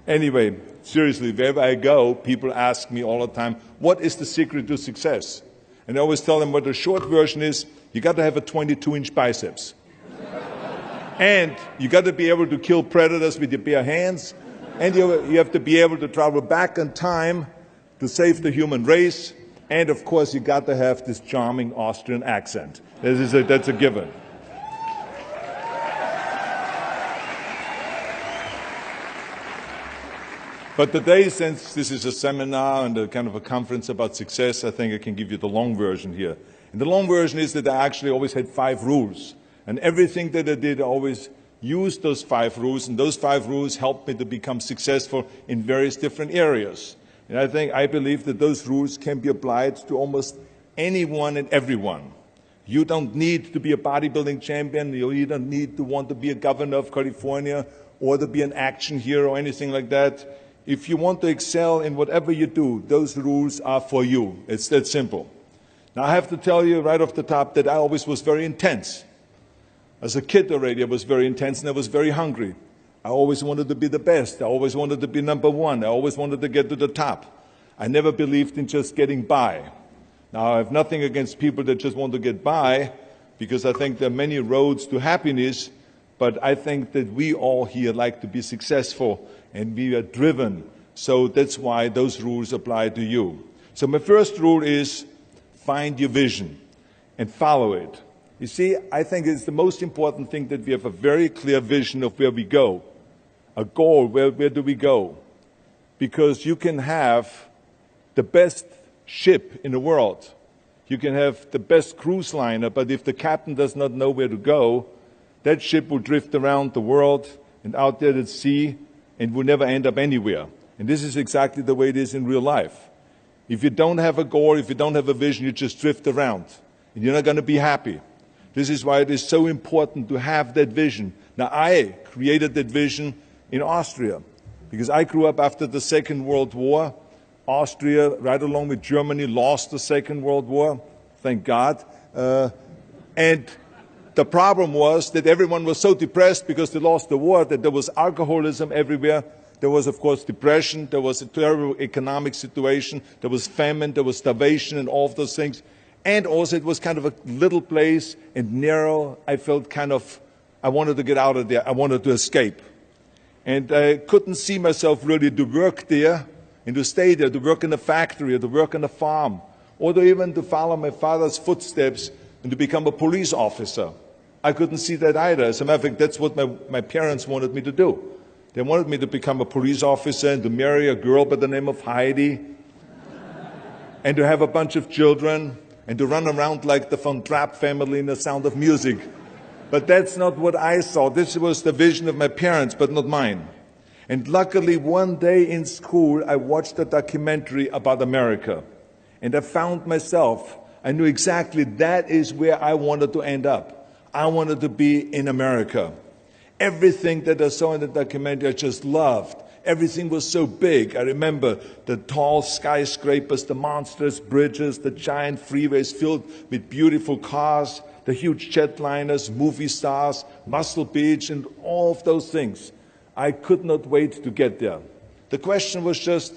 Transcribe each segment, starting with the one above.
Anyway, seriously, wherever I go, people ask me all the time, what is the secret to success? And I always tell them what the short version is, you got to have a 22-inch biceps. And you got to be able to kill predators with your bare hands. And you have to be able to travel back in time to save the human race. And of course, you got to have this charming Austrian accent. That's a given. But today, since this is a seminar and a kind of a conference about success, I think I can give you the long version here. And the long version is that I actually always had 5 rules. And everything that I did, I always used those 5 rules. And those 5 rules helped me to become successful in various different areas. And I believe that those rules can be applied to almost anyone and everyone. You don't need to be a bodybuilding champion. You don't need to want to be a governor of California or to be an action hero or anything like that. If you want to excel in whatever you do, those rules are for you. It's that simple. Now, I have to tell you right off the top that I always was very intense. As a kid already, I was very intense and I was very hungry. I always wanted to be the best. I always wanted to be number one. I always wanted to get to the top. I never believed in just getting by. Now, I have nothing against people that just want to get by, because I think there are many roads to happiness, but I think that we all here like to be successful and we are driven. So that's why those rules apply to you. So my first rule is find your vision and follow it. You see, I think it's the most important thing that we have a very clear vision of where we go, a goal, where do we go? Because you can have the best ship in the world. You can have the best cruise liner, but if the captain does not know where to go, that ship will drift around the world and out there at sea and will never end up anywhere. And this is exactly the way it is in real life. If you don't have a goal, if you don't have a vision, you just drift around and you're not going to be happy. This is why it is so important to have that vision. Now, I created that vision in Austria because I grew up after the Second World War. Austria, right along with Germany, lost the Second World War, thank God. And the problem was that everyone was so depressed because they lost the war that there was alcoholism everywhere. There was, of course, depression. There was a terrible economic situation. There was famine. There was starvation and all of those things. And also it was kind of a little place and narrow. I felt I wanted to get out of there. I wanted to escape. And I couldn't see myself really to work there and to stay there, to work in a factory or to work on a farm, or even to follow my father's footsteps and to become a police officer. I couldn't see that either. As a matter of fact, that's what my parents wanted me to do. They wanted me to become a police officer and to marry a girl by the name of Heidi and to have a bunch of children and to run around like the Von Trapp family in The Sound of Music. But that's not what I saw. This was the vision of my parents, but not mine. And luckily, one day in school, I watched a documentary about America. And I found myself, I knew exactly that is where I wanted to end up. I wanted to be in America. Everything that I saw in the documentary, I just loved. Everything was so big. I remember the tall skyscrapers, the monstrous bridges, the giant freeways filled with beautiful cars, the huge jetliners, movie stars, Muscle Beach, and all of those things. I could not wait to get there. The question was just,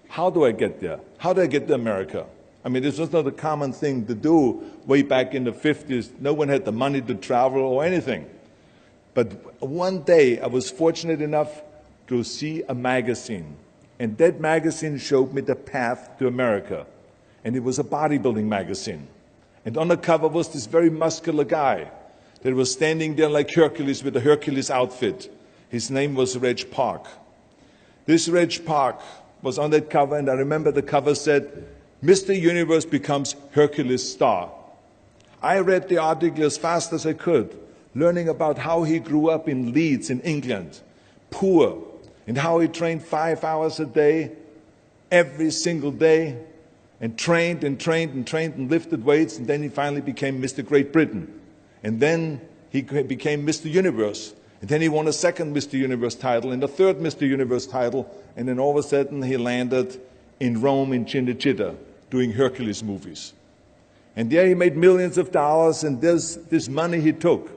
how do I get there? How do I get to America? I mean, this was not a common thing to do way back in the 50s. No one had the money to travel or anything. But one day, I was fortunate enough to see a magazine. And that magazine showed me the path to America. And it was a bodybuilding magazine. And on the cover was this very muscular guy that was standing there like Hercules with a Hercules outfit. His name was Reg Park. This Reg Park was on that cover, and I remember the cover said, Mr. Universe becomes Hercules star. I read the article as fast as I could, learning about how he grew up in Leeds in England, poor, and how he trained 5 hours a day, every single day, and trained and trained and trained and lifted weights, and then he finally became Mr. Great Britain. And then he became Mr. Universe. And then he won a second Mr. Universe title and a third Mr. Universe title. And then all of a sudden he landed in Rome in Cinecittà doing Hercules movies. And there he made millions of dollars, and this money he took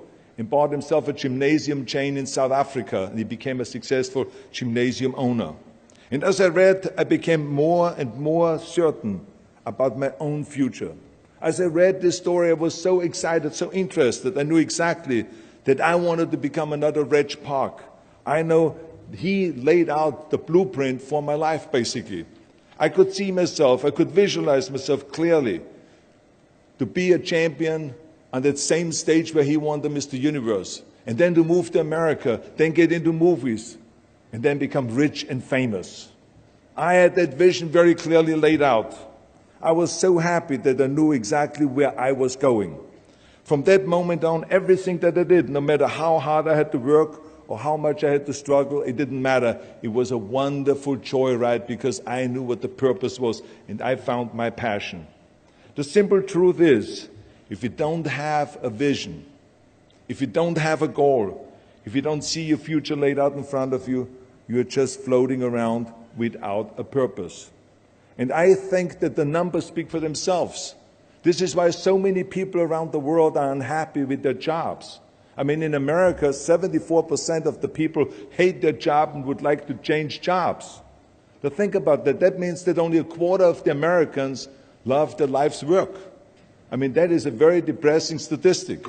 and bought himself a gymnasium chain in South Africa, and he became a successful gymnasium owner. And as I read, I became more and more certain about my own future. As I read this story, I was so excited, so interested. I knew exactly that I wanted to become another Reg Park. I know he laid out the blueprint for my life, basically. I could see myself, I could visualize myself clearly to be a champion on that same stage where he won the Mr. Universe, and then to move to America, then get into movies, and then become rich and famous. I had that vision very clearly laid out. I was so happy that I knew exactly where I was going. From that moment on, everything that I did, no matter how hard I had to work or how much I had to struggle, it didn't matter. It was a wonderful joyride because I knew what the purpose was and I found my passion. The simple truth is, if you don't have a vision, if you don't have a goal, if you don't see your future laid out in front of you, you're just floating around without a purpose. And I think that the numbers speak for themselves. This is why so many people around the world are unhappy with their jobs. I mean, in America, 74% of the people hate their job and would like to change jobs. Now think about that. That means that only a quarter of the Americans love their life's work. I mean, that is a very depressing statistic.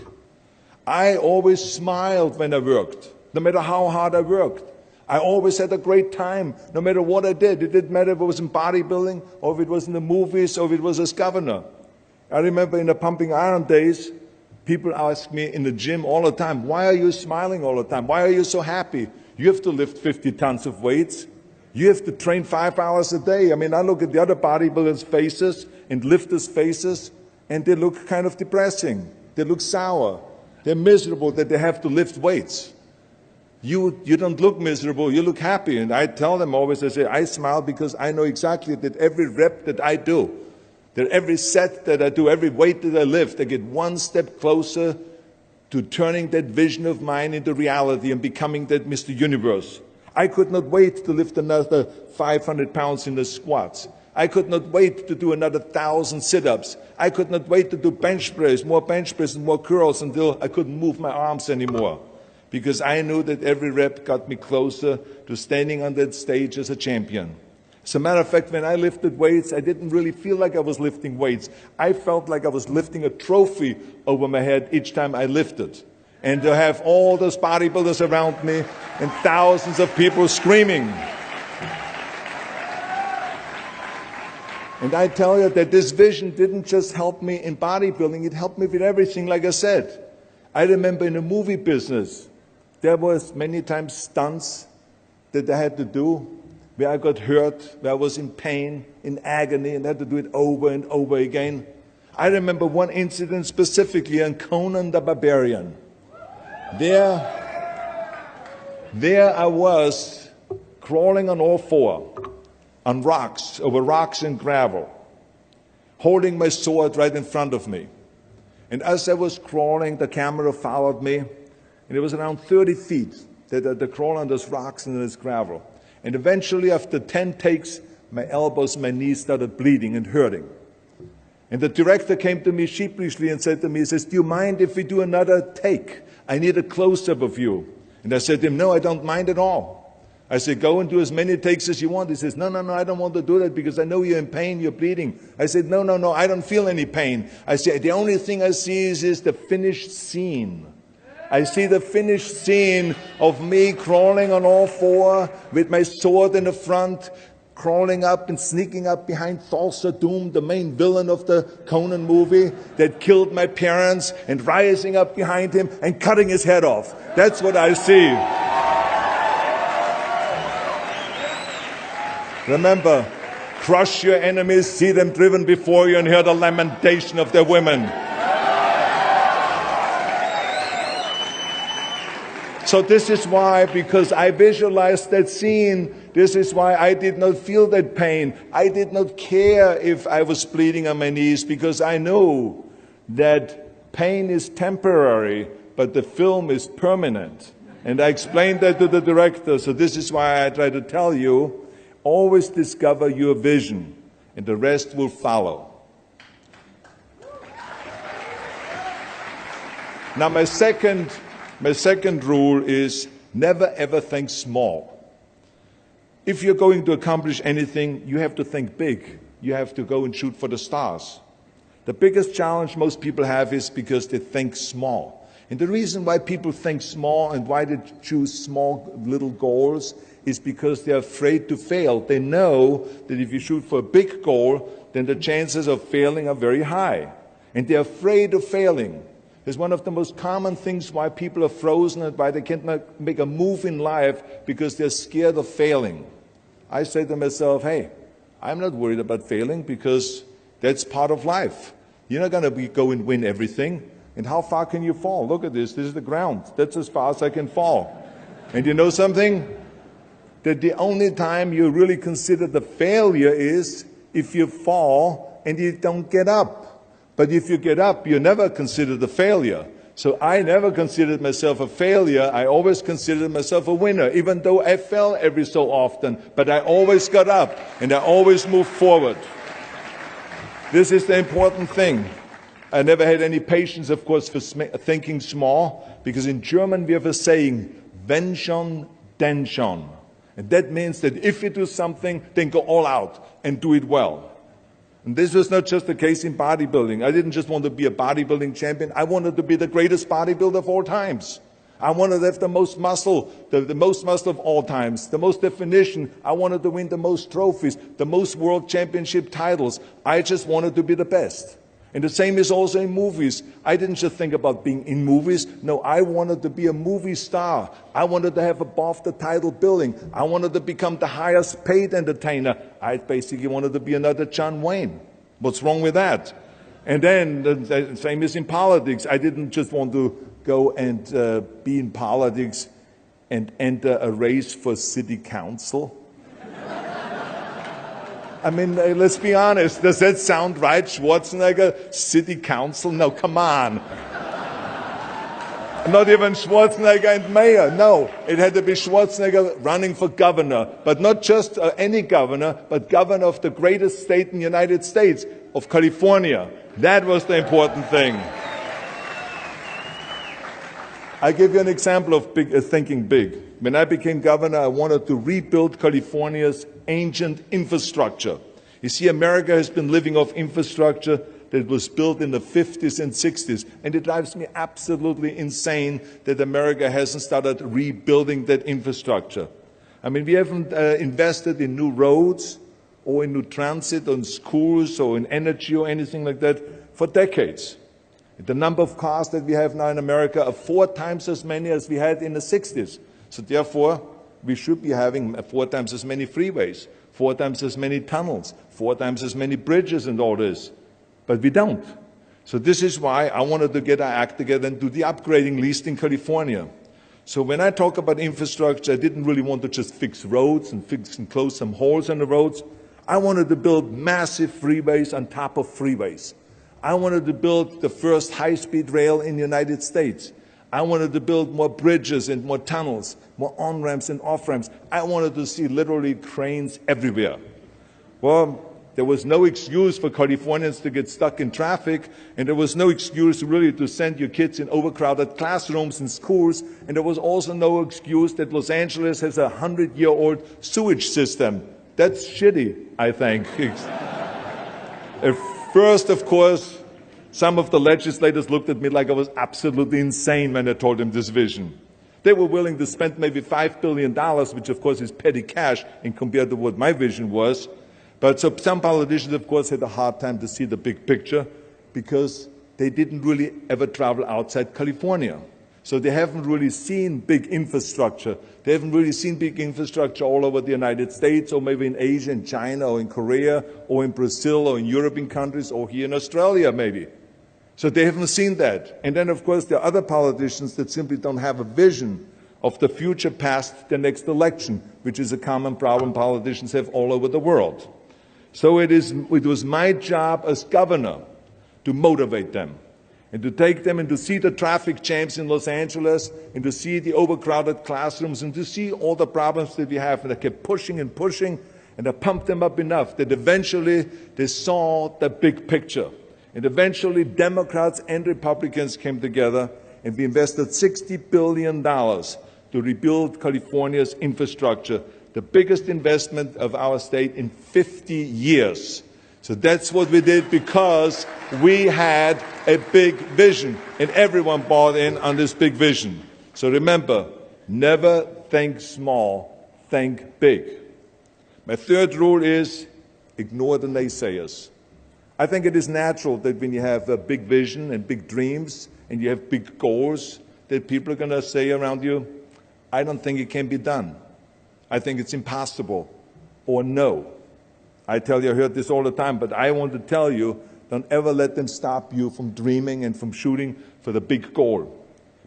I always smiled when I worked, no matter how hard I worked. I always had a great time, no matter what I did. It didn't matter if it was in bodybuilding, or if it was in the movies, or if it was as governor. I remember in the pumping iron days, people asked me in the gym all the time, why are you smiling all the time? Why are you so happy? You have to lift 50 tons of weights. You have to train 5 hours a day. I mean, I look at the other bodybuilders' faces and lifters' faces, and they look kind of depressing. They look sour. They're miserable that they have to lift weights. You don't look miserable, you look happy. And I tell them always, I say, I smile because I know exactly that every rep that I do, that every set that I do, every weight that I lift, I get one step closer to turning that vision of mine into reality and becoming that Mr. Universe. I could not wait to lift another 500 pounds in the squats. I could not wait to do another 1,000 sit-ups. I could not wait to do bench press, more bench press and more curls until I couldn't move my arms anymore. Because I knew that every rep got me closer to standing on that stage as a champion. As a matter of fact, when I lifted weights, I didn't really feel like I was lifting weights. I felt like I was lifting a trophy over my head each time I lifted. And to have all those bodybuilders around me and thousands of people screaming. And I tell you that this vision didn't just help me in bodybuilding, it helped me with everything, like I said. I remember in the movie business, there was many times stunts that I had to do where I got hurt, where I was in pain, in agony, and had to do it over and over again. I remember one incident specifically on Conan the Barbarian. There I was crawling on all four, on rocks, over rocks and gravel, holding my sword right in front of me. And as I was crawling, the camera followed me. And it was around 30 feet that I crawl on those rocks and this gravel. And eventually, after 10 takes, my elbows, my knees started bleeding and hurting. And the director came to me sheepishly and said to me, he says, do you mind if we do another take? I need a close-up of you. And I said to him, no, I don't mind at all. I said, go and do as many takes as you want. He says, no, I don't want to do that because I know you're in pain, you're bleeding. I said, no, I don't feel any pain. I said, the only thing I see is the finished scene. I see the finished scene of me crawling on all four with my sword in the front, crawling up and sneaking up behind Thulsa Doom, the main villain of the Conan movie that killed my parents, and rising up behind him and cutting his head off. That's what I see. Remember, crush your enemies, see them driven before you, and hear the lamentation of their women. So this is why, because I visualized that scene, this is why I did not feel that pain. I did not care if I was bleeding on my knees, because I knew that pain is temporary, but the film is permanent. And I explained that to the director, so this is why I try to tell you, always discover your vision, and the rest will follow. Now my second My second rule is never ever think small. If you're going to accomplish anything, you have to think big. You have to go and shoot for the stars. The biggest challenge most people have is because they think small. And the reason why people think small and why they choose small little goals is because they're afraid to fail. They know that if you shoot for a big goal, then the chances of failing are very high. And they're afraid of failing. It's one of the most common things why people are frozen and why they can't make a move in life, because they're scared of failing. I say to myself, hey, I'm not worried about failing because that's part of life. You're not going to go and win everything. And how far can you fall? Look at this. This is the ground. That's as far as I can fall. And you know something? That the only time you really consider the failure is if you fall and you don't get up. But if you get up, you never consider the failure. So I never considered myself a failure. I always considered myself a winner, even though I fell every so often. But I always got up and I always moved forward. This is the important thing. I never had any patience, of course, for thinking small, because in German we have a saying, wenn schon, denn schon. And that means that if you do something, then go all out and do it well. And this was not just the case in bodybuilding. I didn't just want to be a bodybuilding champion. I wanted to be the greatest bodybuilder of all times. I wanted to have the most muscle, the most muscle of all times, the most definition. I wanted to win the most trophies, the most world championship titles. I just wanted to be the best. And the same is also in movies. I didn't just think about being in movies. No, I wanted to be a movie star. I wanted to have above the title billing. I wanted to become the highest paid entertainer. I basically wanted to be another John Wayne. What's wrong with that? And then the same is in politics. I didn't just want to go and be in politics and enter a race for city council. I mean, let's be honest. Does that sound right? Schwarzenegger, city council? No, come on. Not even Schwarzenegger and mayor. No, it had to be Schwarzenegger running for governor. But not just any governor, but governor of the greatest state in the United States, of California. That was the important thing. I give you an example of thinking big. When I became governor, I wanted to rebuild California's ancient infrastructure. You see, America has been living off infrastructure that was built in the 50s and 60s. And it drives me absolutely insane that America hasn't started rebuilding that infrastructure. I mean, we haven't invested in new roads or in new transit, or in schools, or in energy, or anything like that for decades. The number of cars that we have now in America are 4 times as many as we had in the 60s. So therefore, we should be having 4 times as many freeways, 4 times as many tunnels, 4 times as many bridges and all this. But we don't. So this is why I wanted to get our act together and do the upgrading, at least in California. So when I talk about infrastructure, I didn't really want to just fix roads and fix and close some holes on the roads. I wanted to build massive freeways on top of freeways. I wanted to build the first high-speed rail in the United States. I wanted to build more bridges and more tunnels, more on-ramps and off-ramps. I wanted to see literally cranes everywhere. Well, there was no excuse for Californians to get stuck in traffic, and there was no excuse really to send your kids in overcrowded classrooms in schools, and there was also no excuse that Los Angeles has a 100-year-old sewage system. That's shitty, I think. At first, of course, some of the legislators looked at me like I was absolutely insane when I told them this vision. They were willing to spend maybe $5 billion, which of course is petty cash in compared to what my vision was. But so some politicians, of course, had a hard time to see the big picture because they didn't really ever travel outside California. So they haven't really seen big infrastructure. They haven't really seen big infrastructure all over the United States, or maybe in Asia, in China, or in Korea, or in Brazil, or in European countries, or here in Australia, maybe. So they haven't seen that. And then, of course, there are other politicians that simply don't have a vision of the future past the next election, which is a common problem politicians have all over the world. So it was my job as governor to motivate them, and to take them and to see the traffic jams in Los Angeles, and to see the overcrowded classrooms, and to see all the problems that we have. And I kept pushing and pushing, and I pumped them up enough that eventually they saw the big picture. And eventually Democrats and Republicans came together, and we invested $60 billion to rebuild California's infrastructure, the biggest investment of our state in 50 years. So that's what we did because we had a big vision, and everyone bought in on this big vision. So remember, never think small, think big. My third rule is ignore the naysayers. I think it is natural that when you have a big vision and big dreams and you have big goals, that people are going to say around you, I don't think it can be done. I think it's impossible, or no. I tell you, I heard this all the time, but I want to tell you, don't ever let them stop you from dreaming and from shooting for the big goal.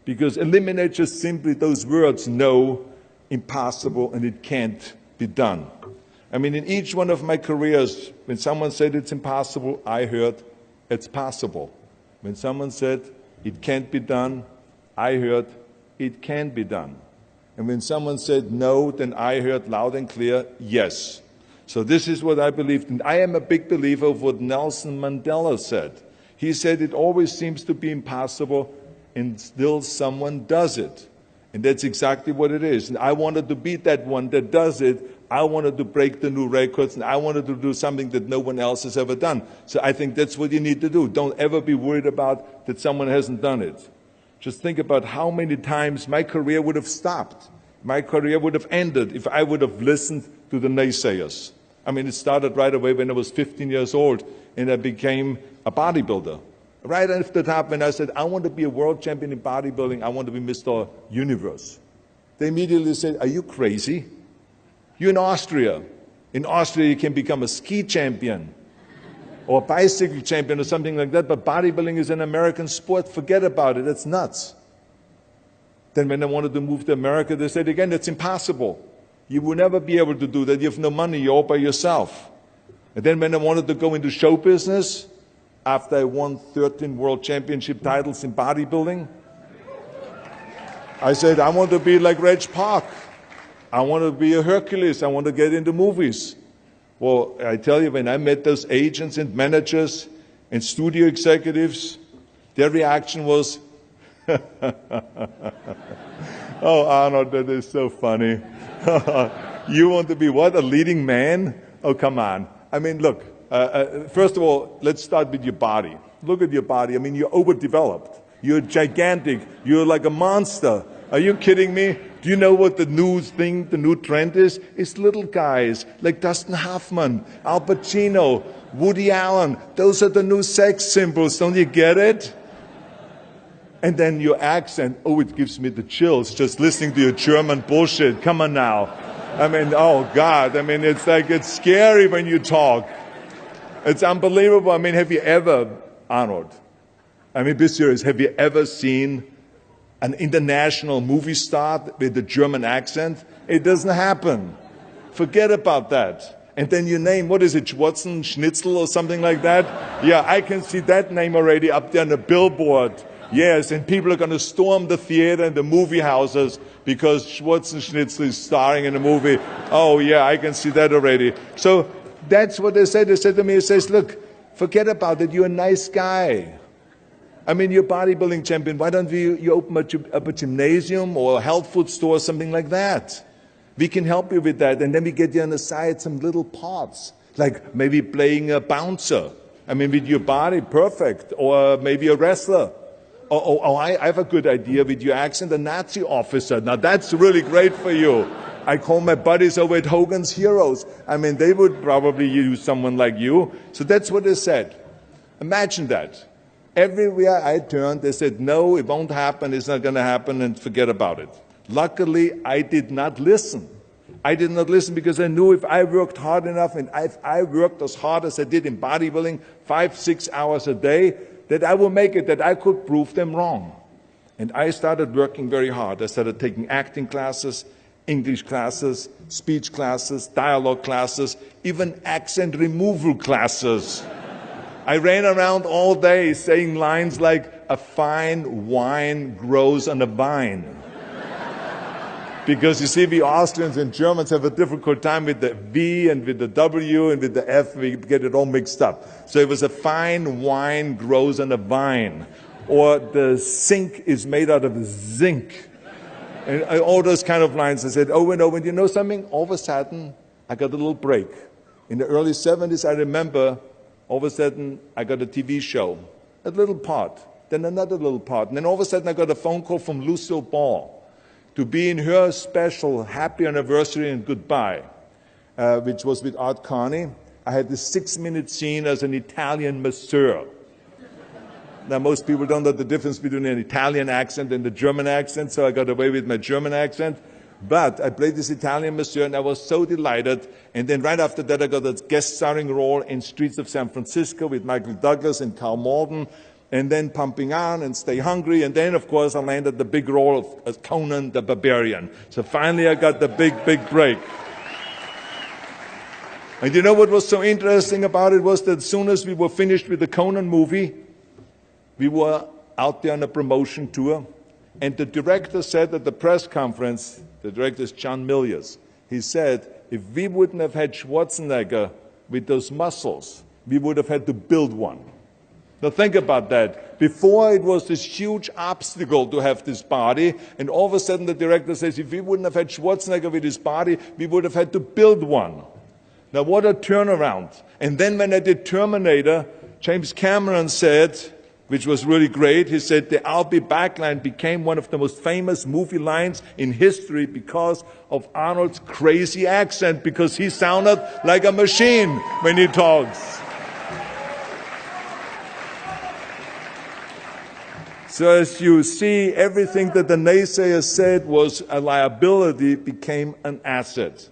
Because eliminate just simply those words, no, impossible, and it can't be done. I mean, in each one of my careers, when someone said it's impossible, I heard it's possible. When someone said it can't be done, I heard it can be done. And when someone said no, then I heard loud and clear, yes. So this is what I believed in. I am a big believer of what Nelson Mandela said. He said it always seems to be impossible and still someone does it. And that's exactly what it is. And I wanted to be that one that does it. I wanted to break the new records, and I wanted to do something that no one else has ever done. So I think that's what you need to do. Don't ever be worried about that someone hasn't done it. Just think about how many times my career would have stopped. My career would have ended if I would have listened to the naysayers. I mean, it started right away when I was 15 years old, and I became a bodybuilder. Right after that, when I said, I want to be a world champion in bodybuilding, I want to be Mr. Universe. They immediately said, are you crazy? You're in Austria. In Austria, you can become a ski champion or a bicycle champion or something like that, but bodybuilding is an American sport. Forget about it. That's nuts. Then when I wanted to move to America, they said, again, it's impossible. You will never be able to do that. You have no money. You're all by yourself. And then when I wanted to go into show business, after I won 13 world championship titles in bodybuilding, I said, I want to be like Reg Park. I want to be a Hercules. I want to get into movies. Well, I tell you, when I met those agents and managers and studio executives, their reaction was, oh, Arnold, that is so funny. You want to be what, a leading man? Oh, come on. I mean, look, first of all, let's start with your body. Look at your body. I mean, you're overdeveloped. You're gigantic. You're like a monster. Are you kidding me? Do you know what the new thing, the new trend is? It's little guys like Dustin Hoffman, Al Pacino, Woody Allen. Those are the new sex symbols. Don't you get it? And then your accent, oh, it gives me the chills just listening to your German bullshit. Come on now. I mean, oh, God. I mean, it's like it's scary when you talk. It's unbelievable. I mean, have you ever, Arnold, I mean, be serious, have you ever seen an international movie star with a German accent? It doesn't happen. Forget about that. And then you name, what is it, Schwarzen, Schnitzel or something like that? Yeah, I can see that name already up there on the billboard. Yes, and people are going to storm the theater and the movie houses because Schwarzen Schnitzel is starring in a movie. Oh, yeah, I can see that already. So that's what they said. They said to me, it says, look, forget about it. You're a nice guy. I mean, you're a bodybuilding champion. Why don't you open up a gymnasium or a health food store or something like that? We can help you with that. And then we get you on the side some little parts, like maybe playing a bouncer. I mean, with your body, perfect. Or maybe a wrestler. I have a good idea with your accent, a Nazi officer. Now, that's really great for you. I call my buddies over at Hogan's Heroes. I mean, they would probably use someone like you. So that's what they said. Imagine that. Everywhere I turned, they said, no, it won't happen, it's not going to happen, and forget about it. Luckily, I did not listen. I did not listen because I knew if I worked hard enough, and if I worked as hard as I did in bodybuilding, 5-6 hours a day, that I will make it, that I could prove them wrong. And I started working very hard. I started taking acting classes, English classes, speech classes, dialogue classes, even accent removal classes. I ran around all day saying lines like, a fine wine grows on a vine. Because you see, we Austrians and Germans have a difficult time with the V and with the W and with the F. We get it all mixed up. So it was a fine wine grows on a vine. or the sink is made out of zinc. And all those kind of lines. I said over and over, and you know something? All of a sudden, I got a little break. In the early 70s, I remember, all of a sudden, I got a TV show, a little part, then another little part. And then all of a sudden, I got a phone call from Lucille Ball to be in her special Happy Anniversary and Goodbye, which was with Art Carney. I had this 6-minute scene as an Italian masseur. Now, most people don't know the difference between an Italian accent and the German accent, so I got away with my German accent. But I played this Italian masseur, and I was so delighted. And then right after that, I got a guest starring role in Streets of San Francisco with Michael Douglas and Carl Malden, and then Pumping On and Stay Hungry. And then, of course, I landed the big role of Conan the Barbarian. So finally, I got the big break. And you know what was so interesting about it was that as soon as we were finished with the Conan movie, we were out there on a promotion tour, and the director said at the press conference, the director is John Milius, he said, if we wouldn't have had Schwarzenegger with those muscles, we would have had to build one. Now think about that. Before it was this huge obstacle to have this body, and all of a sudden the director says, if we wouldn't have had Schwarzenegger with his body, we would have had to build one. Now what a turnaround. And then when I did Terminator, James Cameron said, which was really great. He said the "I'll be back" line became one of the most famous movie lines in history because of Arnold's crazy accent, because he sounded like a machine when he talks. So as you see, everything that the naysayers said was a liability became an asset.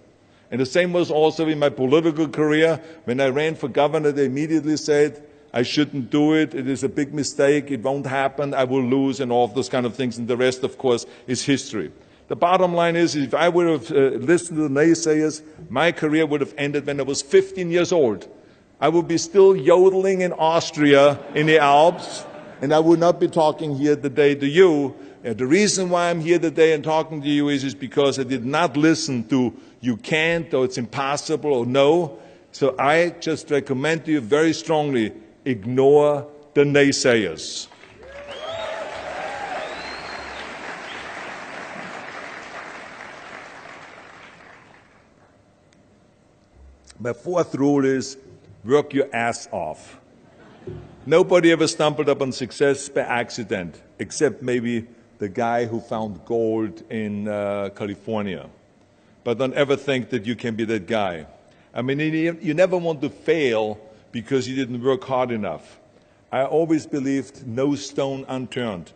And the same was also in my political career. When I ran for governor, they immediately said, I shouldn't do it, it is a big mistake, it won't happen, I will lose, and all of those kind of things. And the rest, of course, is history. The bottom line is, if I would have listened to the naysayers, my career would have ended when I was 15 years old. I would be still yodeling in Austria, in the Alps, and I would not be talking here today to you. The reason why I'm here today and talking to you is because I did not listen to you can't, or it's impossible, or no. So I just recommend to you very strongly, ignore the naysayers. My fourth rule is work your ass off. Nobody ever stumbled upon success by accident, except maybe the guy who found gold in California. But don't ever think that you can be that guy. I mean, you never want to fail because you didn't work hard enough. I always believed no stone unturned.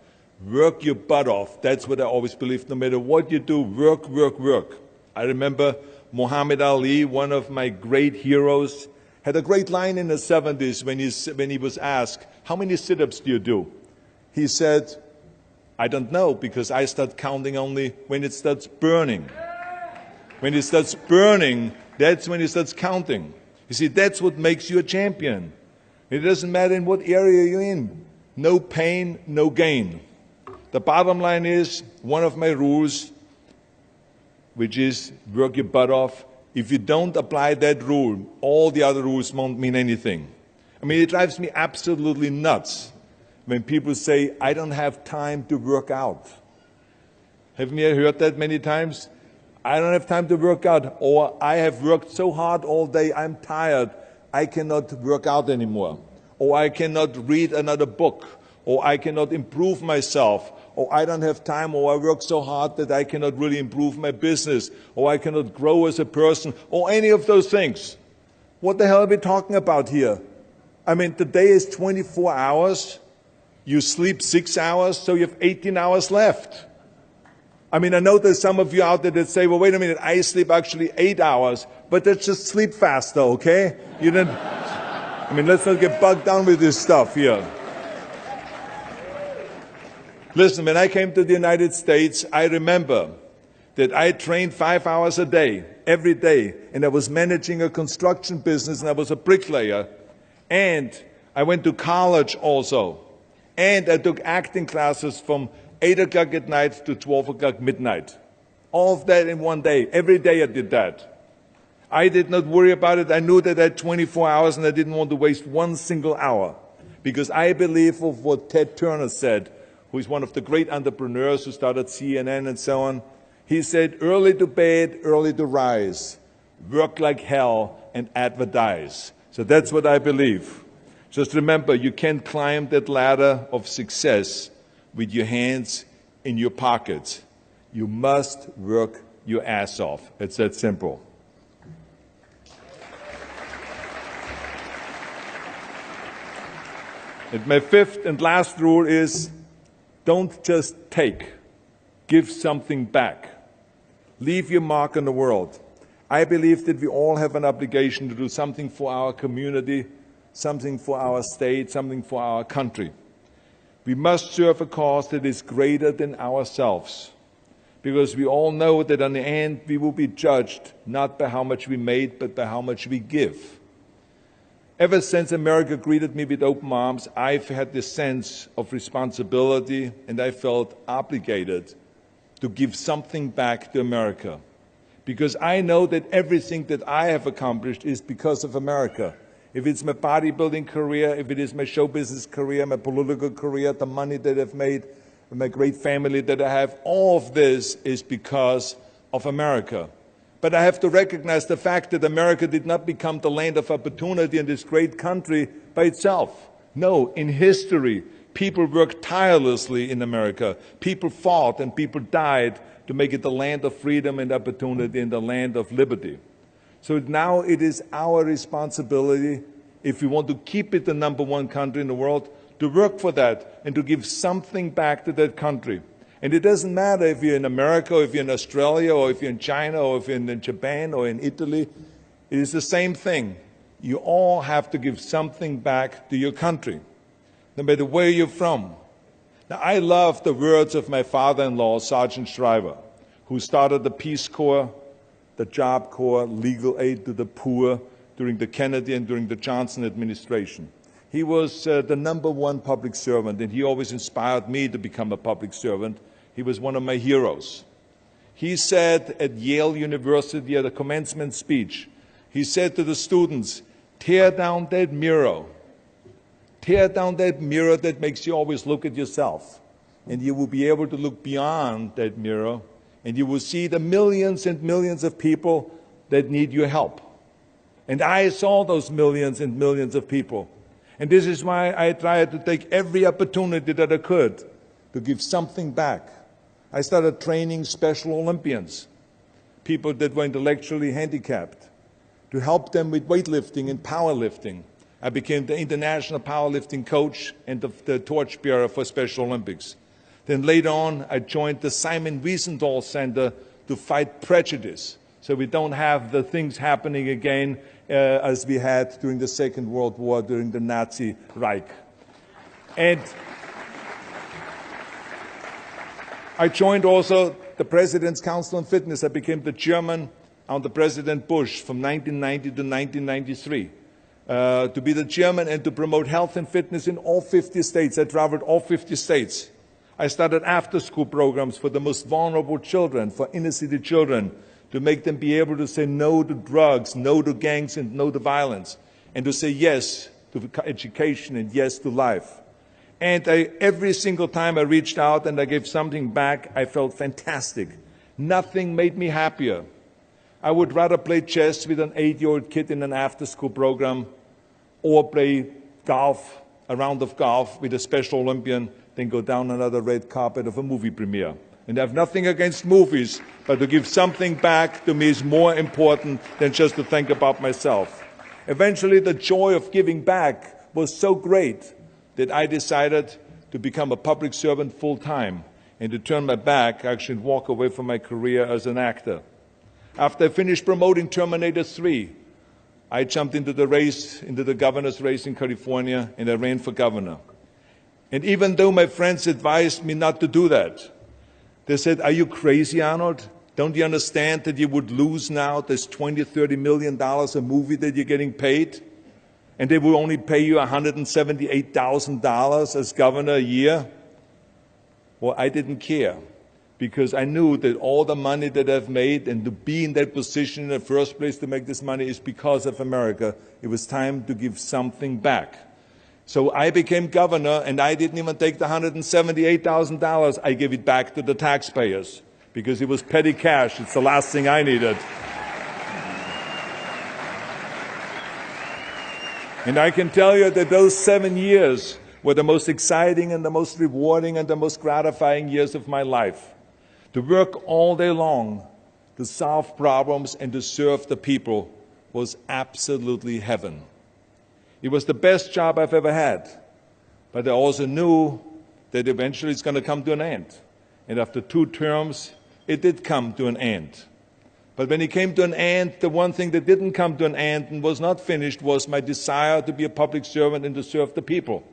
Work your butt off. That's what I always believed. No matter what you do, work, work, work. I remember Muhammad Ali, one of my great heroes, had a great line in the 70s when he was asked, how many sit-ups do you do? He said, I don't know, because I start counting only when it starts burning. When it starts burning, that's when it starts counting. You see, that's what makes you a champion. It doesn't matter in what area you're in. No pain, no gain. The bottom line is, one of my rules, which is work your butt off. If you don't apply that rule, all the other rules won't mean anything. I mean, it drives me absolutely nuts when people say, I don't have time to work out. Haven't you heard that many times? I don't have time to work out, or I have worked so hard all day, I'm tired, I cannot work out anymore, or I cannot read another book, or I cannot improve myself, or I don't have time, or I work so hard that I cannot really improve my business, or I cannot grow as a person, or any of those things. What the hell are we talking about here? I mean, the day is 24 hours, you sleep 6 hours, so you have 18 hours left. I mean, I know there's some of you out there that say, well, wait a minute, I sleep actually 8 hours, but let's just sleep faster, okay? You didn't, I mean, let's not get bogged down with this stuff here. Listen, when I came to the United States, I remember that I trained 5 hours a day, every day, and I was managing a construction business, and I was a bricklayer, and I went to college also, and I took acting classes from 8 o'clock at night to 12 o'clock midnight. All of that in one day. Every day I did that. I did not worry about it. I knew that I had 24 hours and I didn't want to waste one single hour. Because I believe of what Ted Turner said, who is one of the great entrepreneurs who started CNN and so on. He said, early to bed, early to rise, work like hell and advertise. So that's what I believe. Just remember, you can't climb that ladder of success with your hands in your pockets. You must work your ass off. It's that simple. And my fifth and last rule is, don't just take, give something back. Leave your mark on the world. I believe that we all have an obligation to do something for our community, something for our state, something for our country. We must serve a cause that is greater than ourselves, because we all know that in the end we will be judged not by how much we made, but by how much we give. Ever since America greeted me with open arms, I've had this sense of responsibility, and I felt obligated to give something back to America. Because I know that everything that I have accomplished is because of America. If it's my bodybuilding career, if it is my show business career, my political career, the money that I've made, my great family that I have, all of this is because of America. But I have to recognize the fact that America did not become the land of opportunity in this great country by itself. No, in history, people worked tirelessly in America. People fought and people died to make it the land of freedom and opportunity and the land of liberty. So now it is our responsibility, if we want to keep it the #1 country in the world, to work for that and to give something back to that country. And it doesn't matter if you're in America, or if you're in Australia, or if you're in China, or if you're in Japan, or in Italy. It is the same thing. You all have to give something back to your country, no matter where you're from. Now, I love the words of my father-in-law, Sergeant Shriver, who started the Peace Corps, the Job Corps, legal aid to the poor during the Kennedy and during the Johnson administration. He was the #1 public servant, and he always inspired me to become a public servant. He was one of my heroes. He said at Yale University at a commencement speech, he said to the students, tear down that mirror. Tear down that mirror that makes you always look at yourself. And you will be able to look beyond that mirror, and you will see the millions and millions of people that need your help. And I saw those millions and millions of people. And this is why I tried to take every opportunity that I could to give something back. I started training Special Olympians, people that were intellectually handicapped, to help them with weightlifting and powerlifting. I became the international powerlifting coach and the torchbearer for Special Olympics. Then later on, I joined the Simon Wiesenthal Center to fight prejudice, so we don't have the things happening again as we had during the Second World War, during the Nazi Reich. And I joined also the President's Council on Fitness. I became the chairman under President Bush from 1990 to 1993. To be the chairman and to promote health and fitness in all 50 states. I traveled all 50 states. I started after-school programs for the most vulnerable children, for inner-city children, to make them be able to say no to drugs, no to gangs, and no to violence, and to say yes to education and yes to life. And every single time I reached out and I gave something back, I felt fantastic. Nothing made me happier. I would rather play chess with an 8-year-old kid in an after-school program or play golf, a round of golf with a Special Olympian than go down another red carpet of a movie premiere. And I have nothing against movies, but to give something back to me is more important than just to think about myself. Eventually, the joy of giving back was so great that I decided to become a public servant full-time and to turn my back, actually, and walk away from my career as an actor. After I finished promoting Terminator 3, I jumped into the race, into the governor's race in California, and I ran for governor. And even though my friends advised me not to do that, they said, are you crazy, Arnold? Don't you understand that you would lose now this $20, $30 million a movie that you're getting paid? And they will only pay you $178,000 as governor a year? Well, I didn't care, because I knew that all the money that I've made and to be in that position in the first place to make this money is because of America. It was time to give something back. So I became governor, and I didn't even take the $178,000. I gave it back to the taxpayers because it was petty cash. It's the last thing I needed. And I can tell you that those 7 years were the most exciting and the most rewarding and the most gratifying years of my life. To work all day long, to solve problems and to serve the people was absolutely heaven. It was the best job I've ever had, but I also knew that eventually it's going to come to an end. And after 2 terms, it did come to an end. But when it came to an end, the one thing that didn't come to an end and was not finished was my desire to be a public servant and to serve the people.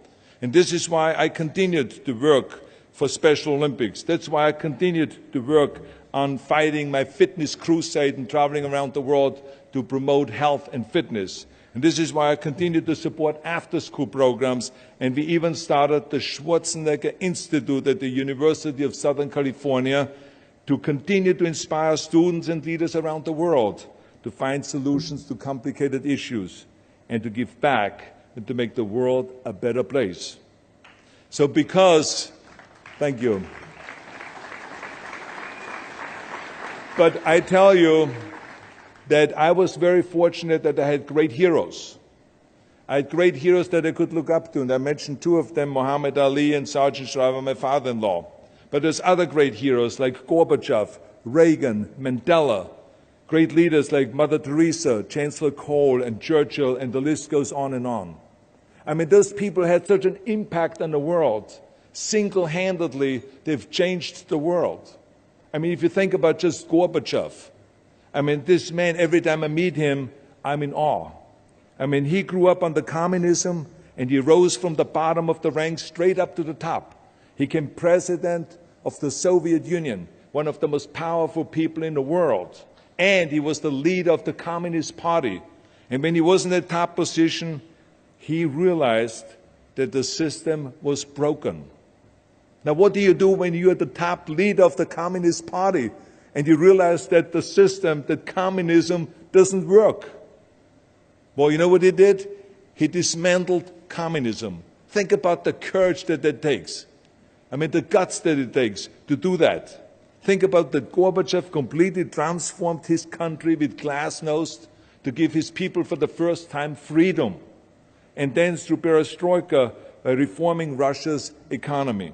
And this is why I continued to work for Special Olympics. That's why I continued to work on fighting my fitness crusade and traveling around the world to promote health and fitness. And this is why I continue to support after-school programs, and we even started the Schwarzenegger Institute at the University of Southern California to continue to inspire students and leaders around the world to find solutions to complicated issues and to give back and to make the world a better place. So thank you. But I tell you, that I was very fortunate that I had great heroes. I had great heroes that I could look up to, and I mentioned 2 of them, Muhammad Ali and Sergeant Shriver, my father-in-law. But there's other great heroes like Gorbachev, Reagan, Mandela, great leaders like Mother Teresa, Chancellor Kohl, and Churchill, and the list goes on and on. I mean, those people had such an impact on the world. Single-handedly, they've changed the world. I mean, if you think about just Gorbachev, I mean, this man, every time I meet him, I'm in awe. I mean, he grew up under communism, and he rose from the bottom of the ranks straight up to the top. He became president of the Soviet Union, one of the most powerful people in the world. And he was the leader of the Communist Party. And when he was in the top position, he realized that the system was broken. Now, what do you do when you're the top leader of the Communist Party and you realize that the system, that communism, doesn't work? Well, you know what he did? He dismantled communism. Think about the courage that that takes. I mean, the guts that it takes to do that. Think about that Gorbachev completely transformed his country with glasnost to give his people for the first time freedom. And then through perestroika, by reforming Russia's economy.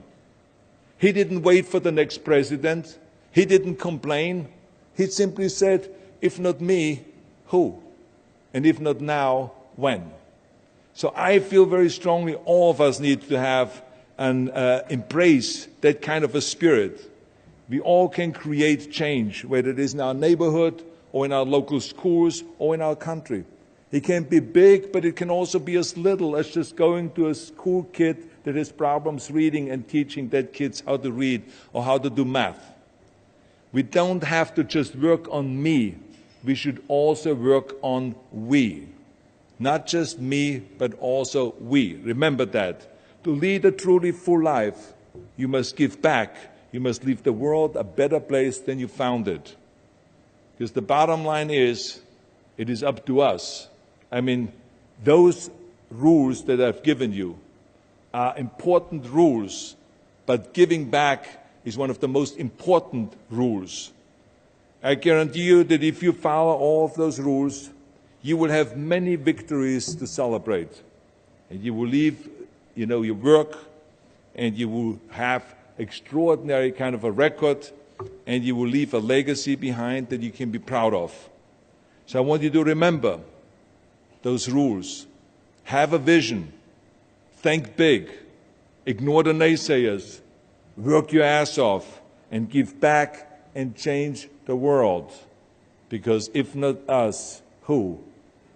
He didn't wait for the next president. He didn't complain. He simply said, if not me, who? And if not now, when? So I feel very strongly all of us need to have and embrace that kind of a spirit. We all can create change, whether it is in our neighborhood or in our local schools or in our country. It can be big, but it can also be as little as just going to a school kid that has problems reading and teaching that kids how to read or how to do math. We don't have to just work on me. We should also work on we. Not just me, but also we. Remember that. To lead a truly full life, you must give back. You must leave the world a better place than you found it. Because the bottom line is, it is up to us. I mean, those rules that I've given you are important rules, but giving back is one of the most important rules. I guarantee you that if you follow all of those rules, you will have many victories to celebrate. And you will leave, your work, and you will have extraordinary kind of a record, and you will leave a legacy behind that you can be proud of. So I want you to remember those rules. Have a vision. Think big. Ignore the naysayers. Work your ass off and give back and change the world. Because if not us, who?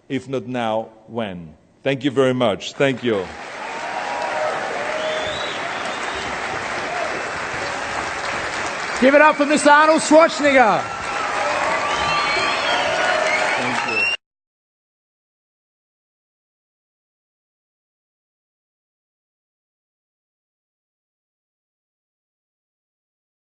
If not now, when? Thank you very much. Thank you. Give it up for Mr. Arnold Schwarzenegger.